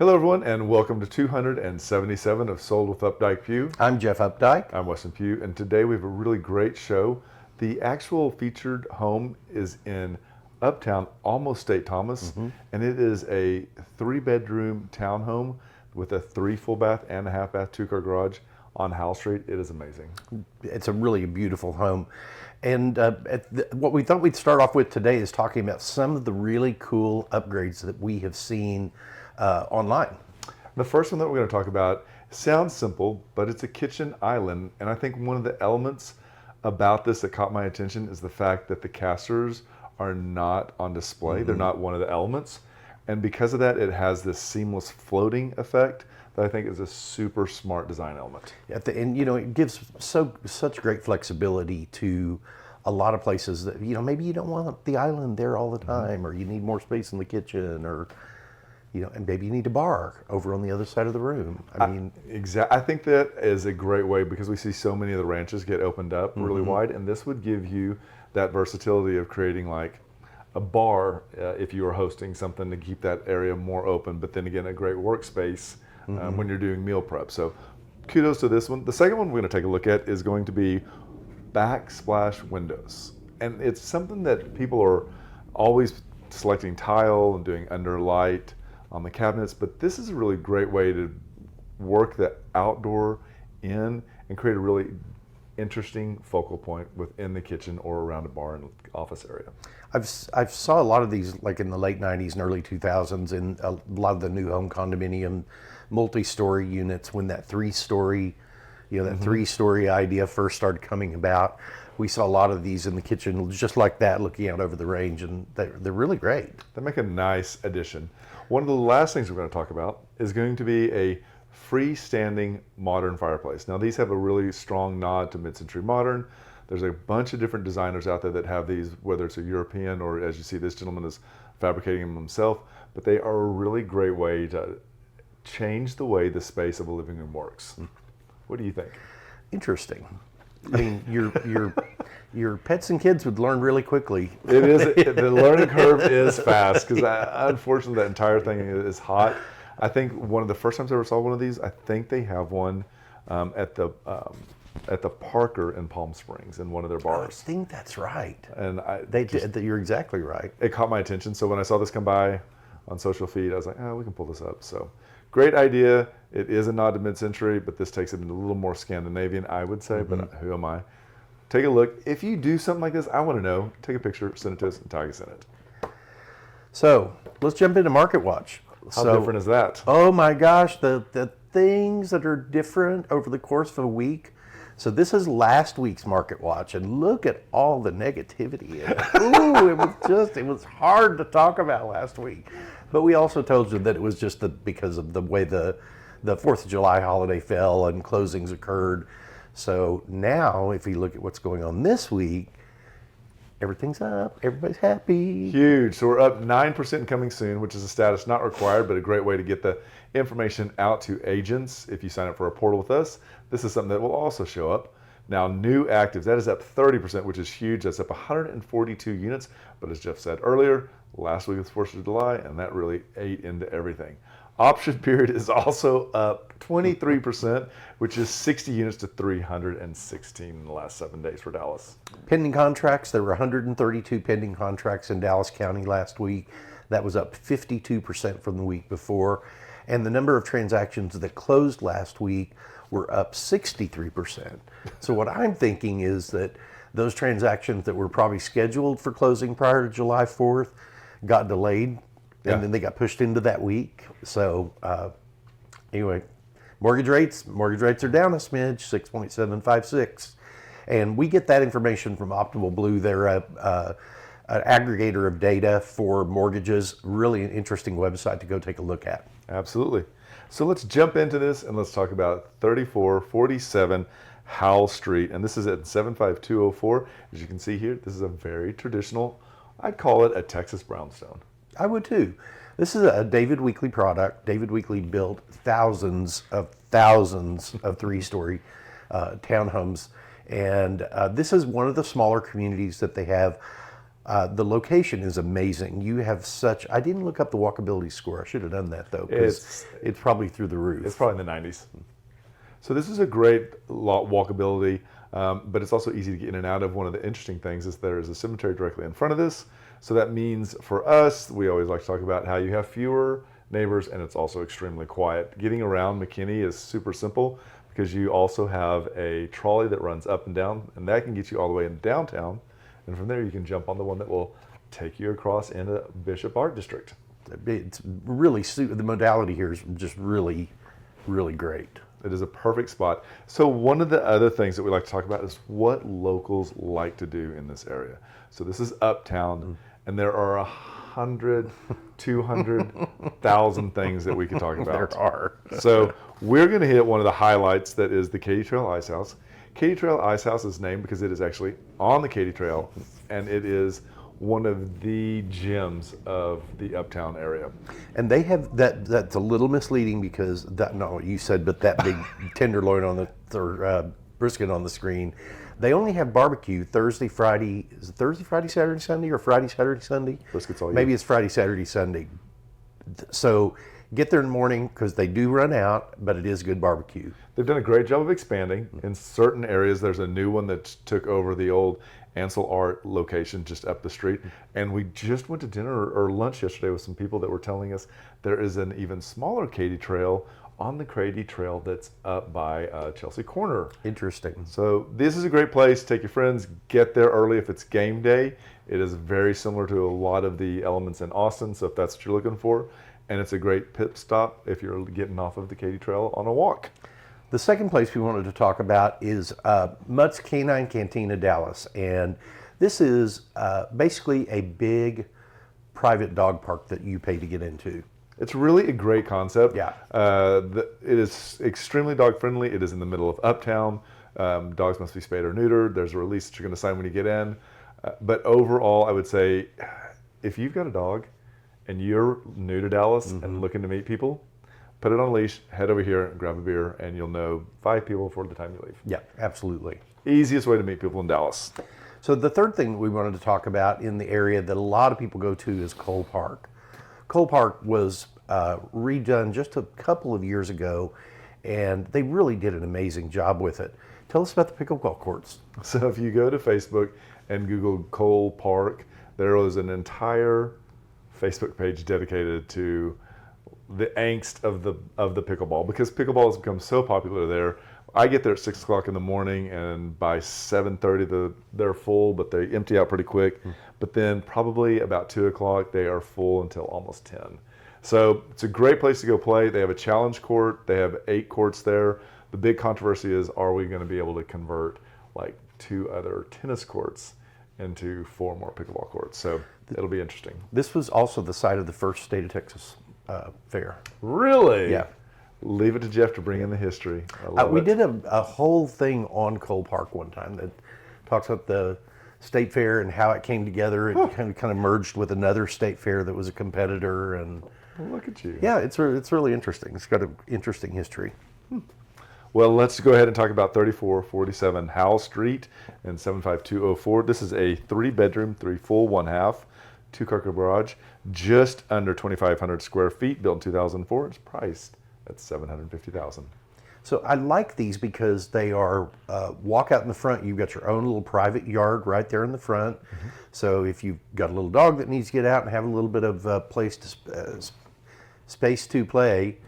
Hello everyone and welcome to 277 of Sold with Updike Pugh. I'm Jeff Updike. I'm Weston Pugh, and today we have a really great show. The actual featured home is in Uptown, almost St. Thomas, and it is a 3-bedroom townhome with a 3 full bath and a half bath 2-car garage on Howell Street. It is amazing. It's a really beautiful home. And what we thought we'd start off with today is talking about some of the really cool upgrades that we have seen online. The first one that we're going to talk about sounds simple, but it's a kitchen island. And I think one of the elements about this that caught my attention is the fact that the casters are not on display. They're not one of the elements. And because of that, it has this seamless floating effect that I think is a super smart design element. And you know, it gives such great flexibility to a lot of places that, you know, maybe you don't want the island there all the time, or you need more space in the kitchen, or you know, and maybe you need a bar over on the other side of the room. I mean, I think that is a great way because we see so many of the ranches get opened up really wide, and this would give you that versatility of creating like a bar if you were hosting something to keep that area more open, but then again, a great workspace when you're doing meal prep. So kudos to this one. The second one we're going to take a look at is going to be backsplash windows. And it's something that people are always selecting tile and doing under light on the cabinets, but this is a really great way to work the outdoor in and create a really interesting focal point within the kitchen or around a bar and office area. I've saw a lot of these like in the late 90s and early 2000s in a lot of the new home condominium multi-story units when that 3-story, you know, that 3-story idea first started coming about. We saw a lot of these in the kitchen just like that, looking out over the range, and they're really great. They make a nice addition. One of the last things we're going to talk about is going to be a freestanding modern fireplace. Now these have a really strong nod to mid-century modern. There's a bunch of different designers out there that have these, whether it's a European or, as you see, this gentleman is fabricating them himself, but they are a really great way to change the way the space of a living room works. What do you think? Interesting. I mean, your pets and kids would learn really quickly. It is, the learning curve is fast because unfortunately that entire thing is hot. I think one of the first times I ever saw one of these, I think they have one at the Parker in Palm Springs in one of their bars. I think that's right. And you're exactly right. It caught my attention. So when I saw this come by on social feed, I was like, oh, we can pull this up. So great idea. It is a nod to mid-century, but this takes it into a little more Scandinavian, I would say, but who am I? Take a look. If you do something like this, I want to know. Take a picture, send it to us, and tag us in it. So let's jump into Market Watch. How different is that? Oh my gosh, the things that are different over the course of a week. So this is last week's Market Watch, and look at all the negativity in it. Ooh, it was hard to talk about last week. But we also told you that it was just because of the way the 4th of July holiday fell and closings occurred. So now, if you look at what's going on this week, everything's up, everybody's happy. Huge. So we're up 9% coming soon, which is a status not required, but a great way to get the information out to agents. If you sign up for a portal with us, this is something that will also show up. Now, new actives, that is up 30%, which is huge. That's up 142 units. But as Jeff said earlier, last week was 4th of July, and that really ate into everything. Option period is also up 23%, which is 60 units to 316 in the last 7 days for Dallas. Pending contracts, there were 132 pending contracts in Dallas County last week. That was up 52% from the week before. And the number of transactions that closed last week were up 63%. So what I'm thinking is that those transactions that were probably scheduled for closing prior to July 4th got delayed, and then they got pushed into that week. So anyway, mortgage rates are down a smidge, 6.756. And we get that information from Optimal Blue. They're an aggregator of data for mortgages. Really an interesting website to go take a look at. Absolutely. So let's jump into this and let's talk about 3447 Howell Street. And this is at 75204. As you can see here, this is a very traditional, I'd call it a Texas brownstone. I would too. This is a David Weekley product. David Weekley built thousands of 3-story townhomes. And this is one of the smaller communities that they have The location is amazing. You have such, I didn't look up the walkability score. I should have done that though, because it's probably through the roof. It's probably in the 90s. So this is a great walkability, but it's also easy to get in and out of. One of the interesting things is there is a cemetery directly in front of this. So that means for us, we always like to talk about how you have fewer neighbors and it's also extremely quiet. Getting around McKinney is super simple because you also have a trolley that runs up and down, and that can get you all the way in downtown. And from there you can jump on the one that will take you across into Bishop Art District. It's really, the modality here is just really, really great. It is a perfect spot. So one of the other things that we like to talk about is what locals like to do in this area. So this is Uptown, and there are 100, 200,000 things that we could talk about. There are. So we're going to hit one of the highlights, that is the Katy Trail Ice House. Katy Trail Ice House is named because it is actually on the Katy Trail, and it is one of the gems of the Uptown area. And they have that's a little misleading because that, not what you said, but that big tenderloin on the, or brisket on the screen, they only have barbecue Thursday, Friday. Is it Thursday, Friday, Saturday, Sunday, or Friday, Saturday, Sunday? Brisket's all you. Maybe it's Friday, Saturday, Sunday. So get there in the morning because they do run out, but it is good barbecue. They've done a great job of expanding. In certain areas, there's a new one that took over the old Ansel Art location just up the street. And we just went to dinner or lunch yesterday with some people that were telling us there is an even smaller Katy Trail on the Katy Trail that's up by Chelsea Corner. Interesting. So this is a great place. Take your friends, get there early if it's game day. It is very similar to a lot of the elements in Austin, so if that's what you're looking for. And it's a great pit stop if you're getting off of the Katy Trail on a walk. The second place we wanted to talk about is Mutt's Canine Cantina Dallas. And this is basically a big private dog park that you pay to get into. It's really a great concept. Yeah. It is extremely dog friendly. It is in the middle of Uptown. Dogs must be spayed or neutered. There's a release that you're going to sign when you get in. But overall, I would say if you've got a dog and you're new to Dallas and looking to meet people, put it on a leash, head over here and grab a beer, and you'll know 5 people before the time you leave. Yeah, absolutely. Easiest way to meet people in Dallas. So the third thing we wanted to talk about in the area that a lot of people go to is Cole Park. Cole Park was redone just a couple of years ago, and they really did an amazing job with it. Tell us about the pickleball courts. So if you go to Facebook and Google Cole Park, there is an entire Facebook page dedicated to the angst of the pickleball, because pickleball has become so popular there. I get there at 6 o'clock in the morning, and by 7:30 they're full, but they empty out pretty quick. But then probably about 2 o'clock they are full until almost 10. So it's a great place to go play. They have a challenge court. They have 8 courts there. The big controversy is, are we going to be able to convert like 2 other tennis courts into 4 more pickleball courts? So it'll be interesting. This was also the site of the first State of Texas fair. Really? Yeah. Leave it to Jeff to bring in the history. I love We it. did a whole thing on Cole Park one time that talks about the state fair and how it came together. It kind of merged with another state fair that was a competitor, and Look at you. yeah, it's really interesting. It's got an interesting history. Well, let's go ahead and talk about 3447 Howell Street and 75204. This is a 3-bedroom, 3 full, 1 half, 2-car garage, just under 2,500 square feet, built in 2004. It's priced at $750,000. So I like these because they are walk out in the front. You've got your own little private yard right there in the front. So if you've got a little dog that needs to get out and have a little bit of place to space to play,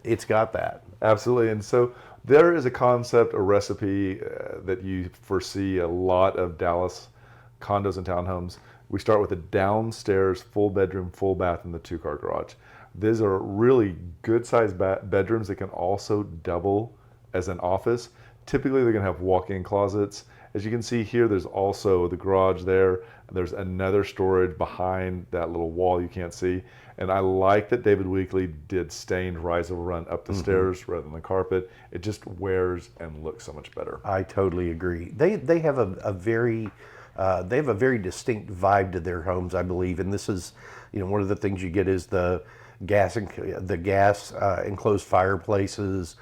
it's got that. Absolutely. And so there is a concept, a recipe that you foresee a lot of Dallas condos and townhomes. We start with a downstairs full bedroom, full bath, and the 2-car garage. These are really good sized bedrooms that can also double as an office. Typically they're going to have walk-in closets. As you can see here, there's also the garage there. There's another storage behind that little wall you can't see. And I like that David Weekley did stained rise over run up the stairs rather than the carpet. It just wears and looks so much better. I totally agree. They have a very distinct vibe to their homes, I believe. And this is, one of the things you get is the gas enclosed fireplaces.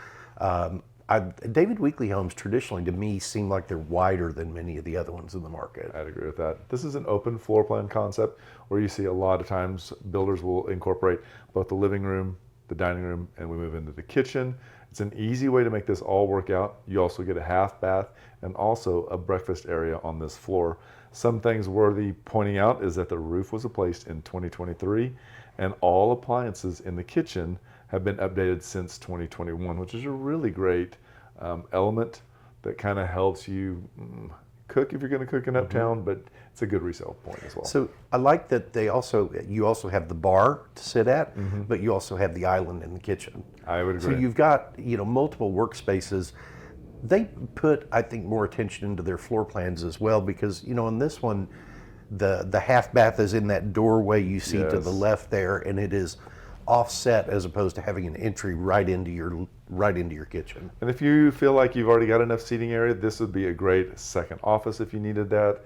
David Weekley homes traditionally, to me, seem like they're wider than many of the other ones in the market. I'd agree with that. This is an open floor plan concept where you see a lot of times builders will incorporate both the living room, the dining room, and we move into the kitchen. It's an easy way to make this all work out. You also get a half bath and also a breakfast area on this floor. Some things worthy pointing out is that the roof was replaced in 2023 and all appliances in the kitchen have been updated since 2021, which is a really great element that kind of helps you cook if you're going to cook in Uptown, but it's a good resale point as well. So I like that you also have the bar to sit at, but you also have the island in the kitchen. I would agree. So you've got, multiple workspaces. They put, I think, more attention into their floor plans as well because, in this one, the half bath is in that doorway you see to the left there, and it is offset as opposed to having an entry right into your kitchen. And if you feel like you've already got enough seating area, this would be a great second office if you needed that.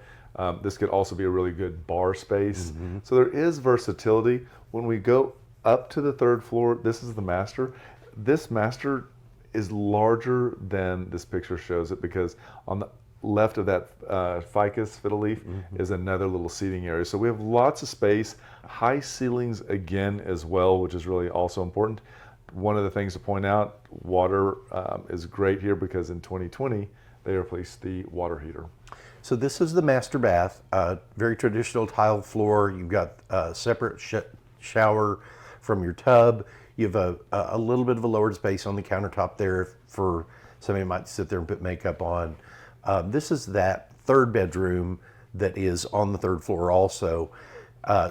This could also be a really good bar space. So there is versatility. When we go up to the third floor, this is the master. This master is larger than this picture shows it because on the left of that ficus fiddle leaf is another little seating area. So we have lots of space, high ceilings again as well, which is really also important. One of the things to point out, water is great here because in 2020 they replaced the water heater. So this is the master bath, very traditional tile floor. You've got a separate shower from your tub. You have a little bit of a lowered space on the countertop there for somebody who might sit there and put makeup on. This is that third bedroom that is on the third floor also.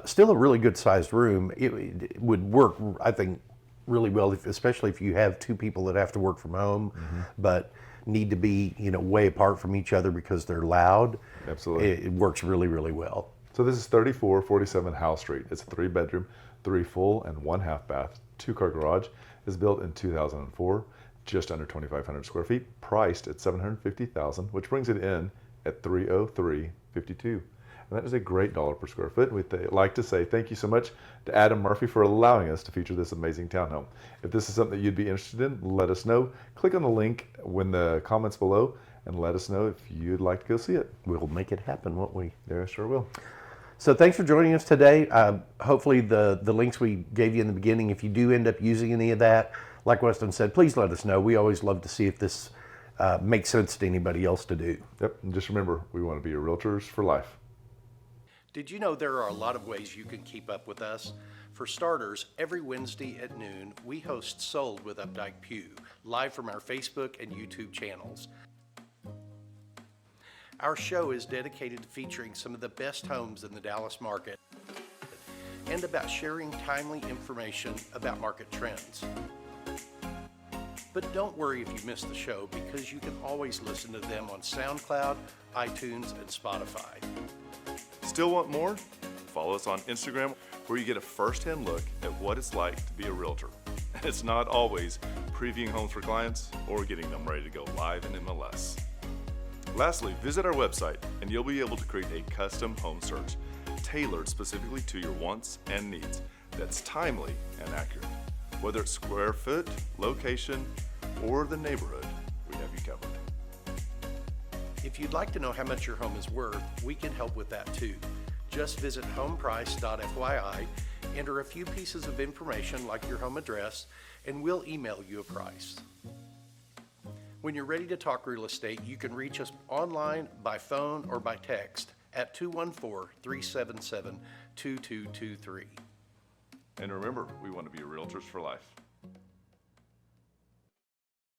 Still a really good sized room. It would work, I think, really well, especially if you have two people that have to work from home, but need to be, way apart from each other because they're loud. Absolutely. It works really, really well. So this is 3447 Howell Street. It's a 3-bedroom, 3 full and 1 half bath, 2-car garage. Is built in 2004, just under 2,500 square feet, priced at $750,000, which brings it in at $303.52. And that is a great dollar per square foot. We'd like to say thank you so much to Adam Murphy for allowing us to feature this amazing townhome. If this is something that you'd be interested in, let us know. Click on the link in the comments below and let us know if you'd like to go see it. We'll make it happen, won't we? Yeah, sure will. So thanks for joining us today. Hopefully the links we gave you in the beginning, if you do end up using any of that, like Weston said, please let us know. We always love to see if this makes sense to anybody else to do. Yep, and just remember, we want to be your realtors for life. Did you know there are a lot of ways you can keep up with us? For starters, every Wednesday at noon, we host Sold with Updike Pugh, live from our Facebook and YouTube channels. Our show is dedicated to featuring some of the best homes in the Dallas market and about sharing timely information about market trends. But don't worry if you miss the show because you can always listen to them on SoundCloud, iTunes, and Spotify. Still want more? Follow us on Instagram where you get a first-hand look at what it's like to be a realtor. And it's not always previewing homes for clients or getting them ready to go live in MLS. Lastly, visit our website and you'll be able to create a custom home search tailored specifically to your wants and needs that's timely and accurate. Whether it's square foot, location, or the neighborhood, we have you covered. If you'd like to know how much your home is worth, we can help with that too. Just visit homeprice.fyi, enter a few pieces of information like your home address, and we'll email you a price. When you're ready to talk real estate, you can reach us online, by phone, or by text at 214-377-2223. And remember, we want to be realtors for life.